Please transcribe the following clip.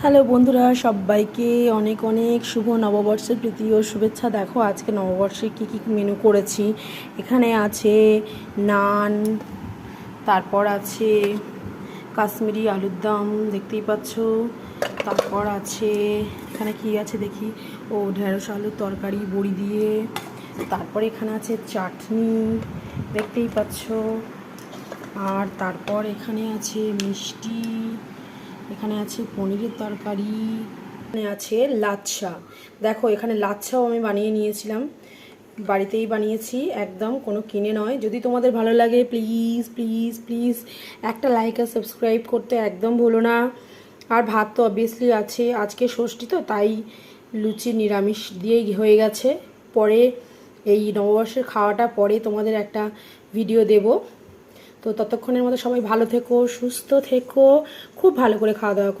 Hello বন্ধুরা, সবাইকে অনেক অনেক শুভ নববর্ষের প্রীতি ও শুভেচ্ছা। দেখো আজকে নববর্ষে কী কী মেনু করেছি। এখানে আছে নান, তারপর আছে কাশ্মীরি আলুর দম, দেখতেই পাচ্ছ। তারপর আছে এখানে কি আছে দেখি, ও ঢেঁড়স আলুর তরকারি বড়ি দিয়ে। তারপর এখানে আছে চাটনি, দেখতেই পাচ্ছ। আর তারপর এখানে আছে মিষ্টি, এখানে আছে পনিরের তরকারি, এখানে আছে লাচ্ছা। দেখো এখানে লাচ্ছাও আমি বানিয়ে নিয়েছিলাম, বাড়িতেই বানিয়েছি, একদম কোনো কিনে নয়। যদি তোমাদের ভালো লাগে প্লিজ প্লিজ প্লিজ একটা লাইক আর সাবস্ক্রাইব করতে একদম ভুলো না। আর ভাত তো অবভিয়াসলি আছে, আজকে ষষ্ঠী তো তাই লুচি নিরামিষ দিয়েই হয়ে গেছে। পরে এই নববর্ষের খাওয়াটা পরে তোমাদের একটা ভিডিও দেব। তো ততক্ষণের মতো সবাই ভালো থেকো, সুস্থ থেকো, খুব ভালো করে খাওয়া দাওয়া করো।